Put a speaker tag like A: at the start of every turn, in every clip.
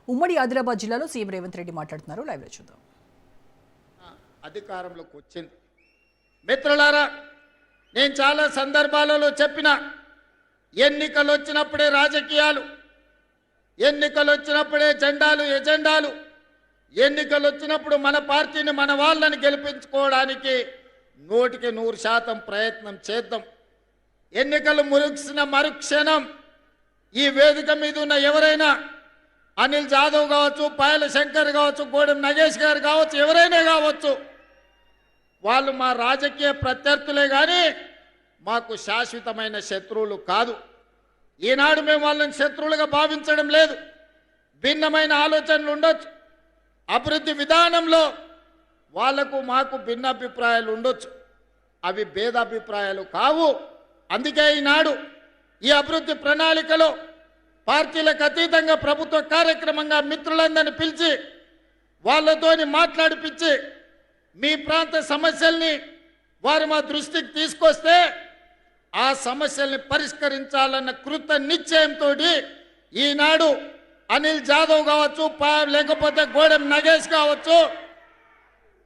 A: ఉమ్మడి ఆదిలాబాద్ జిల్లాలో సీఎం రేవంత్ రెడ్డి మాట్లాడుతున్నారు. లైవ్లో చూద్దాం.
B: అధికారంలోకి వచ్చింది. మిత్రులారా, నేను చాలా సందర్భాలలో చెప్పిన, ఎన్నికలు వచ్చినప్పుడే రాజకీయాలు, ఎన్నికలు వచ్చినప్పుడే జెండాలు ఎజెండాలు, ఎన్నికలు వచ్చినప్పుడు మన పార్టీని మన వాళ్ళని గెలిపించుకోవడానికి 100% ప్రయత్నం చేద్దాం. ఎన్నికలు ముగిసిన మరుక్షణం ఈ వేదిక మీద ఉన్న ఎవరైనా, అనిల్ జాదవ్ కావచ్చు, పాయల శంకర్ కావచ్చు, గోడెం నగేష్ గారు కావచ్చు, ఎవరైనా కావచ్చు, వాళ్ళు మా రాజకీయ ప్రత్యర్థులే కానీ మాకు శాశ్వతమైన శత్రువులు కాదు. ఈనాడు మేము వాళ్ళని శత్రువులుగా భావించడం లేదు. భిన్నమైన ఆలోచనలు ఉండొచ్చు, అభివృద్ధి విధానంలో వాళ్లకు మాకు భిన్నాభిప్రాయాలు ఉండొచ్చు, అవి భేదాభిప్రాయాలు కావు. అందుకే ఈనాడు ఈ అభివృద్ధి ప్రణాళికలో పార్టీలకు అతీతంగా ప్రభుత్వ కార్యక్రమంగా మిత్రులందరినీ పిలిచి వాళ్ళతోని మాట్లాడిపించి మీ ప్రాంత సమస్యల్ని వారు మా దృష్టికి తీసుకొస్తే ఆ సమస్యల్ని పరిష్కరించాలన్న కృత నిశ్చయంతో ఈనాడు అనిల్ జాదవ్ కావచ్చు, లేకపోతే గోడెం నగేష్ కావచ్చు,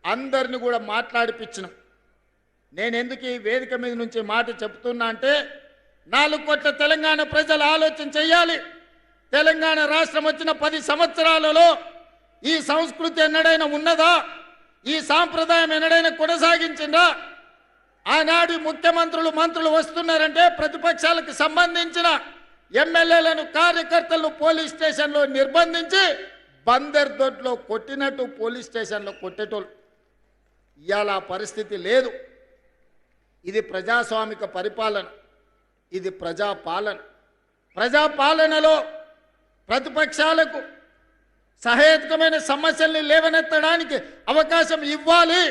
B: అందరిని కూడా మాట్లాడిపించినాం. నేను ఎందుకు ఈ వేదిక మీద నుంచి మాట చెప్తున్నా అంటే, 4 కోట్ల తెలంగాణ ప్రజలు ఆలోచన చెయ్యాలి. తెలంగాణ రాష్ట్రం వచ్చిన 10 సంవత్సరాలలో ఈ సంస్కృతి ఎన్నడైనా ఉన్నదా? ఈ సాంప్రదాయం ఎన్నడైనా కొనసాగించిందా? ఆనాడు ముఖ్యమంత్రులు మంత్రులు వస్తున్నారంటే ప్రతిపక్షాలకు సంబంధించిన ఎమ్మెల్యేలను కార్యకర్తలను పోలీస్ స్టేషన్లో నిర్బంధించి బందర్ దొడ్లో కొట్టినట్టు పోలీస్ స్టేషన్లో కొట్టేటోళ్ళు. ఇవాళ పరిస్థితి లేదు. ఇది ప్రజాస్వామిక పరిపాలన, ఇది ప్రజాపాలన. ప్రజాపాలనలో ప్రతిపక్షాలకు సహేతుకమైన సమస్యల్ని లేవనెత్తడానికి అవకాశం ఇవ్వాలి.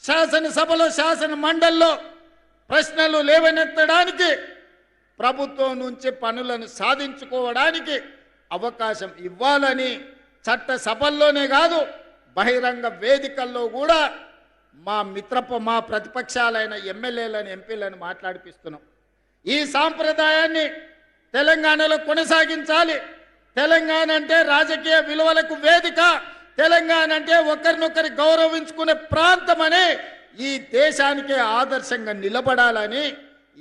B: శాసనసభలో, శాసన మండలిలో ప్రశ్నలు లేవనెత్తడానికి, ప్రభుత్వం నుంచి పనులను సాధించుకోవడానికి అవకాశం ఇవ్వాలని చట్ట సభల్లోనే కాదు, బహిరంగ వేదికల్లో కూడా మా ప్రతిపక్షాలైన ఎమ్మెల్యేలను, ఎంపీలను మాట్లాడిపిస్తున్నాం. ఈ సాంప్రదాయాన్ని తెలంగాణలో కొనసాగించాలి. తెలంగాణ అంటే రాజకీయ విలువలకు వేదిక, తెలంగాణ అంటే ఒకరినొకరి గౌరవించుకునే ప్రాంతం అని ఈ దేశానికే ఆదర్శంగా నిలబడాలని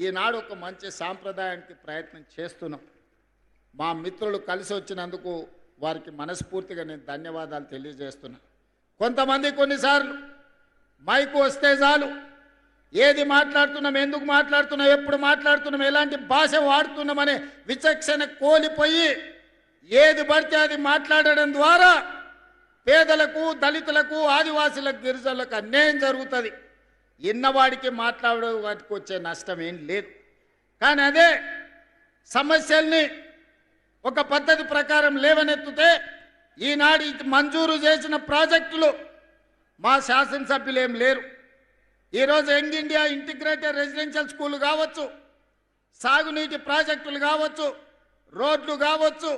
B: ఈనాడు ఒక మంచి సాంప్రదాయానికి ప్రయత్నం చేస్తున్నాం. మా మిత్రులు కలిసి వచ్చినందుకు వారికి మనస్ఫూర్తిగా నేను ధన్యవాదాలు తెలియజేస్తున్నా. కొంతమంది కొన్నిసార్లు మైకు వస్తే చాలు, ఏది మాట్లాడుతున్నాం, ఎందుకు మాట్లాడుతున్నాం, ఎప్పుడు మాట్లాడుతున్నాం, ఎలాంటి భాష వాడుతున్నామనే విచక్షణ కోల్పోయి ఏది పడితే అది మాట్లాడడం ద్వారా పేదలకు, దళితులకు, ఆదివాసులకు, గిరిజనులకు అన్యాయం జరుగుతుంది. ఇన్నవాడికి మాట్లాడడానికి వచ్చే నష్టం ఏం లేదు. కానీ అదే సమస్యల్ని ఒక పద్ధతి ప్రకారం లేవనెత్తితే ఈనాడు మంజూరు చేసిన ప్రాజెక్టులు మా శాసనసభ్యులు ఏం లేరు. ఈరోజు young India integrated residential school కావచ్చు, సాగునీటి ప్రాజెక్టులు కావచ్చు, రోడ్లు కావచ్చు,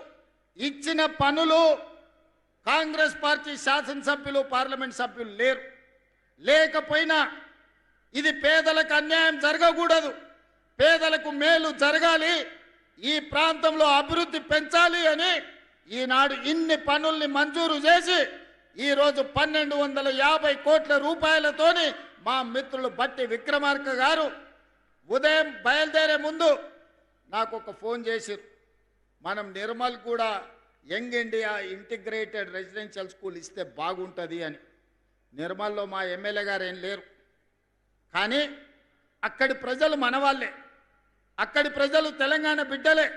B: ఇచ్చిన పనులు కాంగ్రెస్ పార్టీ శాసనసభ్యులు, పార్లమెంట్ సభ్యులు లేరు. లేకపోయినా ఇది పేదలకు అన్యాయం జరగకూడదు, పేదలకు మేలు జరగాలి, ఈ ప్రాంతంలో అభివృద్ధి పెంచాలి అని ఈనాడు ఇన్ని పనుల్ని మంజూరు చేసి ఈరోజు 1250 కోట్ల రూపాయలతోని మా మిత్రులు బట్టి విక్రమార్క గారు ఉదయం బయలుదేరే ముందు నాకు ఒక ఫోన్ చేసిరు. మనం నిర్మల్ కూడా young India integrated residential school ఇస్తే బాగుంటుంది అని. నిర్మల్లో మా ఎమ్మెల్యే గారు ఏం లేరు, కానీ అక్కడి ప్రజలు మనవాళ్ళే, అక్కడి ప్రజలు తెలంగాణ బిడ్డలే.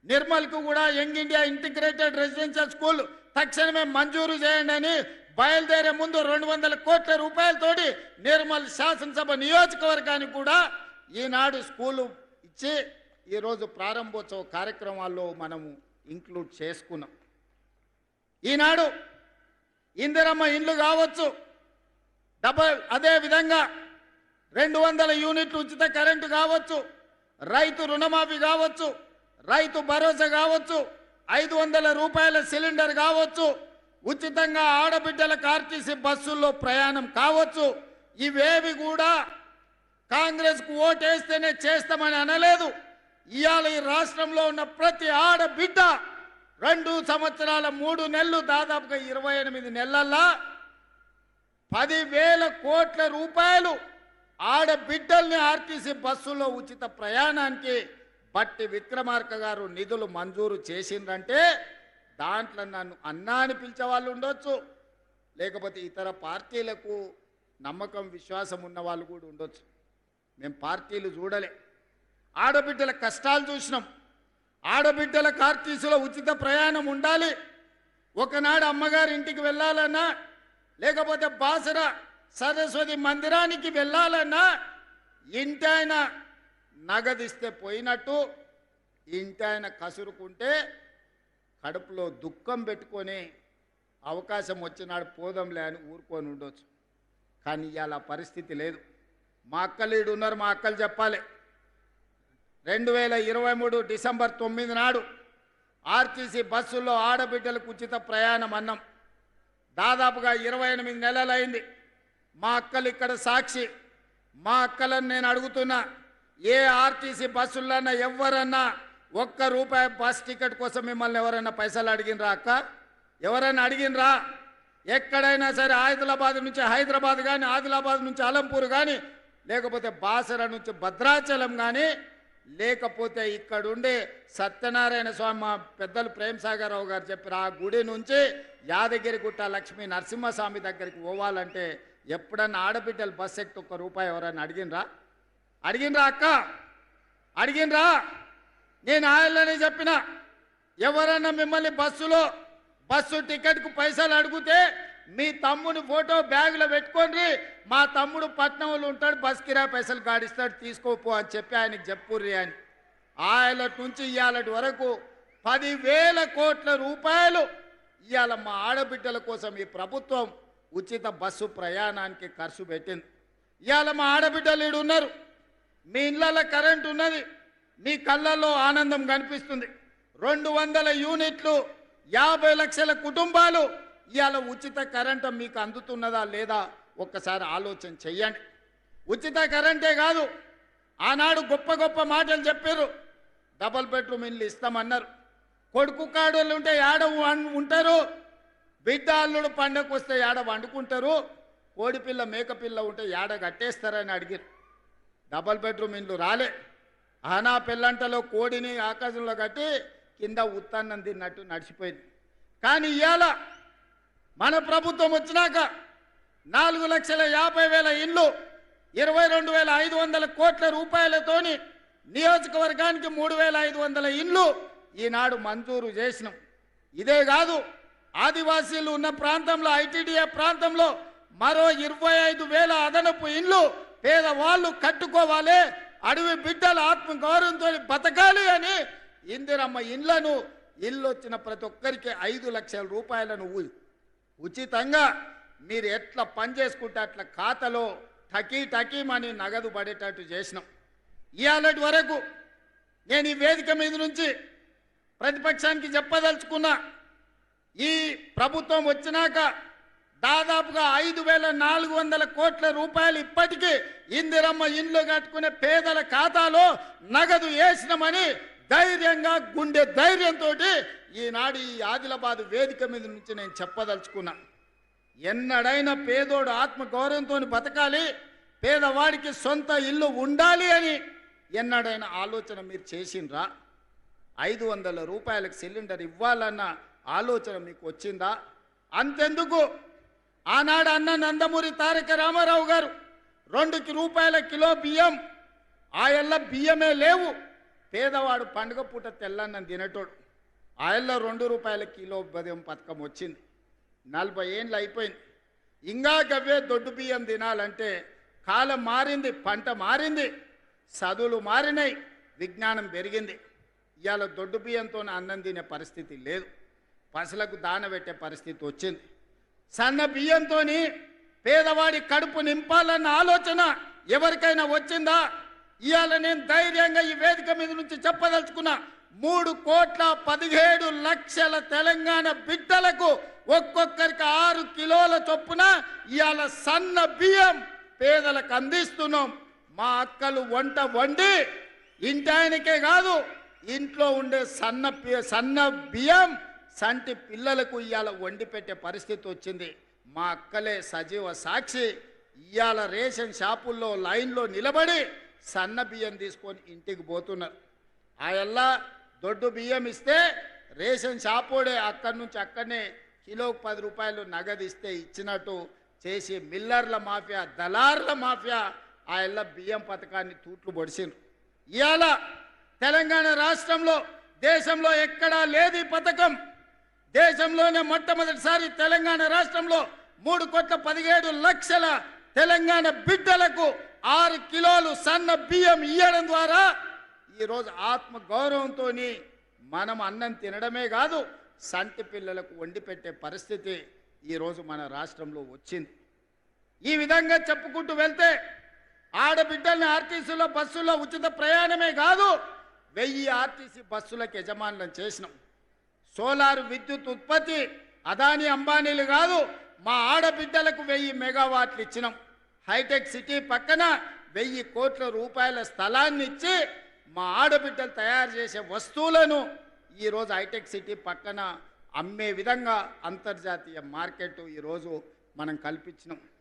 B: నిర్మల్కు కూడా young India integrated residential school తక్షణమే మంజూరు చేయండి అని బయలుదేరే ముందు 200 కోట్ల రూపాయలతోటి నిర్మల్ శాసనసభ నియోజకవర్గానికి కూడా ఈనాడు స్కూలు ఇచ్చి ఈరోజు ప్రారంభోత్సవ కార్యక్రమాల్లో మనము ఇంక్లూడ్ చేసుకున్నాం. ఈనాడు ఇందిరమ్మ ఇండ్లు కావచ్చు, అదేవిధంగా 200 యూనిట్లు ఉచిత కరెంటు కావచ్చు, రైతు రుణమాఫీ కావచ్చు, రైతు భరోసా కావచ్చు, 500 రూపాయల సిలిండర్ కావచ్చు, ఉచితంగా ఆడబిడ్డలకు ఆర్టీసీ బస్సుల్లో ప్రయాణం కావచ్చు. ఇవేవి కూడా కాంగ్రెస్కు ఓటేస్తేనే చేస్తామని అనలేదు. ఇవాళ ఈ రాష్ట్రంలో ఉన్న ప్రతి ఆడబిడ్డ 2 సంవత్సరాల 3 నెలలు దాదాపుగా 28 నెలల్లో 10,000 కోట్ల రూపాయలు ఆడబిడ్డల్ని ఆర్టీసీ బస్సులో ఉచిత ప్రయాణానికి బట్టి విక్రమార్క గారు నిధులు మంజూరు చేసిందంటే దాంట్లో నన్ను అన్నా అని పిలిచే వాళ్ళు ఉండొచ్చు, లేకపోతే ఇతర పార్టీలకు నమ్మకం విశ్వాసం ఉన్న వాళ్ళు కూడా ఉండొచ్చు. మేము పార్టీలు చూడలే, ఆడబిడ్డల కష్టాలు చూసినాం. ఆడబిడ్డలకు ఆర్టీసీలో ఉచిత ప్రయాణం ఉండాలి. ఒకనాడు అమ్మగారి ఇంటికి వెళ్ళాలన్నా, లేకపోతే బాసర సరస్వతి మందిరానికి వెళ్ళాలన్నా ఇంటాయన నగదిస్తే పోయినట్టు ఇంటాయన కసురుకుంటే కడుపులో దుఃఖం పెట్టుకొని అవకాశం వచ్చినాడు పోదంలే అని ఊరుకొని ఉండొచ్చు. కానీ ఇవాళ పరిస్థితి లేదు. మా అక్కలు ఈడు ఉన్నారు, మా అక్కలు చెప్పాలి. 2023 డిసెంబర్ 9 నాడు ఆర్టీసీ బస్సుల్లో ఆడబిడ్డలకు ఉచిత ప్రయాణం అన్నాం. దాదాపుగా 28 నెలలైంది. మా అక్కలు ఇక్కడ సాక్షి. మా అక్కలను నేను అడుగుతున్నా, ఏ ఆర్టీసీ బస్సులన్నా ఎవరన్నా ₹1 బస్ టికెట్ కోసం మిమ్మల్ని ఎవరైనా పైసలు అడిగినరా అక్క? ఎవరైనా అడిగినరా? ఎక్కడైనా సరే ఆదిలాబాద్ నుంచి హైదరాబాద్ కానీ, ఆదిలాబాద్ నుంచి అలంపూర్ కానీ, లేకపోతే బాసర నుంచి భద్రాచలం కానీ, లేకపోతే ఇక్కడుండే సత్యనారాయణ స్వామి మా పెద్దలు ప్రేమసాగరరావు గారు చెప్పారు, ఆ గుడి నుంచి యాదగిరిగుట్ట లక్ష్మీ నరసింహస్వామి దగ్గరికి పోవాలంటే ఎప్పుడన్నా ఆడబిడ్డలు బస్ ఎక్కి ₹1 ఎవరైనా అడిగినరా? అడిగినరా అక్క? అడిగినరా? నేను ఆయననే చెప్పిన, ఎవరన్నా మిమ్మల్ని బస్సు టికెట్కు పైసలు అడిగితే మీ తమ్ముని ఫోటో బ్యాగులో పెట్టుకోండి, మా తమ్ముడు పట్నంలో ఉంటాడు, బస్ కిరాయి పైసలు గాడిస్తాడు, తీసుకోపో అని చెప్పి ఆయనకి చెప్పుర్రి అని. ఆయన నుంచి ఇవాళటి వరకు 10,000 కోట్ల రూపాయలు ఇవాళ మా ఆడబిడ్డల కోసం ఈ ప్రభుత్వం ఉచిత బస్సు ప్రయాణానికి ఖర్చు పెట్టింది. ఇవాళ మా ఆడబిడ్డలు ఈడు ఉన్నారు, మీ ఇళ్ళల్లో కరెంట్ ఉన్నది, మీ కళ్ళల్లో ఆనందం కనిపిస్తుంది. 200 యూనిట్లు 50 లక్షల కుటుంబాలు ఇవాళ ఉచిత కరెంటు మీకు అందుతున్నదా లేదా ఒక్కసారి ఆలోచన చెయ్యండి. ఉచిత కరెంటే కాదు, ఆనాడు గొప్ప గొప్ప మాటలు చెప్పారు. డబల్ బెడ్రూమ్ ఇల్లు ఇస్తామన్నారు. కొడుకు కాడోళ్ళు ఉంటే ఏడ ఉంటారు, బిడ్డ అల్లుడు పండగకు వస్తే ఏడ వండుకుంటారు, కోడిపిల్ల మేకపిల్ల ఉంటే ఏడ కట్టేస్తారని అడిగారు. డబల్ బెడ్రూమ్ ఇల్లు రాలే. ఆనా పిల్లంటలో కోడిని ఆకాశంలో కట్టి కింద ఉత్తాన్నం తిన్నట్టు నడిచిపోయింది. కానీ ఇవాళ మన ప్రభుత్వం వచ్చినాక 4,50,000 ఇండ్లు 22,500 కోట్ల రూపాయలతోని నియోజకవర్గానికి 3,500 ఇండ్లు ఈనాడు మంజూరు చేసినాం. ఇదే కాదు, ఆదివాసీలు ఉన్న ప్రాంతంలో ఐటీడీఏ ప్రాంతంలో మరో 25,000 అదనపు ఇండ్లు పేదవాళ్ళు కట్టుకోవాలి, అడవి బిడ్డల ఆత్మ గౌరవంతో బతకాలి అని ఇందిరమ్మ ఇండ్లను ఇల్లు వచ్చిన ప్రతి ఒక్కరికి 5 లక్షల రూపాయలను ఉచితంగా మీరు ఎట్లా పని చేసుకుంటే అట్లా ఖాతాలో టకీమని నగదు పడేటట్టు చేసినాం. ఇవాళటి వరకు నేను ఈ వేదిక మీద నుంచి ప్రతిపక్షానికి చెప్పదలుచుకున్నా, ఈ ప్రభుత్వం వచ్చినాక దాదాపుగా 5,400 కోట్ల రూపాయలు ఇప్పటికీ ఇందిరమ్మ ఇండ్లు కట్టుకునే పేదల ఖాతాలో నగదు వేసినామని ధైర్యంగా గుండె ధైర్యంతో ఈనాడు ఈ ఆదిలాబాద్ వేదిక మీద నుంచి నేను చెప్పదలుచుకున్నా. ఎన్నడైనా పేదోడు ఆత్మ గౌరవంతో బతకాలి, పేదవాడికి సొంత ఇల్లు ఉండాలి అని ఎన్నడైనా ఆలోచన మీరు చేసిండ్రా? 500 రూపాయలకు సిలిండర్ ఇవ్వాలన్న ఆలోచన మీకు వచ్చిందా? అంతెందుకు, ఆనాడు అన్న నందమూరి తారక రామారావు గారు 2 రూపాయల కిలో బియ్యం, ఆయల్ల బియ్యమే లేవు, పేదవాడు పండుగ పూట తెల్లన్నం తినేటోడు, ఆయల్ల 2 రూపాయల కిలో బియ్యం పథకం వచ్చింది. 40 ఏళ్ళు అయిపోయింది. ఇంకా గవ్వే దొడ్డు బియ్యం తినాలంటే కాలం మారింది, పంట మారింది, చదువులు మారినాయి, విజ్ఞానం పెరిగింది. ఇవాళ దొడ్డు బియ్యంతో అన్నం తినే పరిస్థితి లేదు, పసులకు దాన పెట్టే పరిస్థితి వచ్చింది. సన్న బియ్యంతో పేదవాడి కడుపు నింపాలన్న ఆలోచన ఎవరికైనా వచ్చిందా? ఇవాళ నేను ధైర్యంగా ఈ వేదిక మీద నుంచి చెప్పదలుచుకున్నా, 3,17,00,000 తెలంగాణ బిడ్డలకు ఒక్కొక్కరికి 6 కిలోల చొప్పున ఇవాళ సన్న బియ్యం పేదలకు అందిస్తున్నాం. మా అక్కలు వంట వండి ఇంటాయనకే కాదు, ఇంట్లో ఉండే సన్న బియ్యం సంటి పిల్లలకు ఇవాళ వండి పెట్టే పరిస్థితి వచ్చింది. మా అక్కలే సజీవ సాక్షి. ఇవాళ రేషన్ షాపుల్లో లైన్లో నిలబడి సన్న బియ్యం తీసుకొని ఇంటికి పోతున్నారు. ఆయల్లా దొడ్డు బియ్యం ఇస్తే రేషన్ షాపోడే అక్కడి నుంచి అక్కడనే కిలోకి 10 రూపాయలు నగదు ఇస్తే ఇచ్చినట్టు చేసి మిల్లర్ల మాఫియా, దళార్ల మాఫియా ఆయల్ల బియ్యం పథకాన్ని తూట్లు పొడిచిండ్రు. ఇవాళ తెలంగాణ రాష్ట్రంలో దేశంలో ఎక్కడా లేదు ఈ పథకం. దేశంలోనే మొట్టమొదటిసారి తెలంగాణ రాష్ట్రంలో 3,17,00,000 తెలంగాణ బిడ్డలకు 6 కిలోలు సన్న బియ్యం ఇవ్వడం ద్వారా ఈరోజు ఆత్మ గౌరవంతో మనం అన్నం తినడమే కాదు, సంటి పిల్లలకు వండి పెట్టే పరిస్థితి ఈరోజు మన రాష్ట్రంలో వచ్చింది. ఈ విధంగా చెప్పుకుంటూ వెళ్తే ఆడబిడ్డల్ని ఆర్టీసీలో బస్సుల్లో ఉచిత ప్రయాణమే కాదు, 1000 ఆర్టీసీ బస్సులకు యజమానులను చేసినాం. సోలార్ విద్యుత్ ఉత్పత్తి అదానీ అంబానీలు కాదు, మా ఆడబిడ్డలకు 1000 మెగావాట్లు ఇచ్చినాం. హైటెక్ సిటీ పక్కన 1000 కోట్ల రూపాయల స్థలాన్ని ఇచ్చి మా ఆడబిడ్డలు తయారు చేసే వస్తువులను ఈరోజు హైటెక్ సిటీ పక్కన అమ్మే విధంగా అంతర్జాతీయ మార్కెట్ ఈరోజు మనం కల్పించినాం.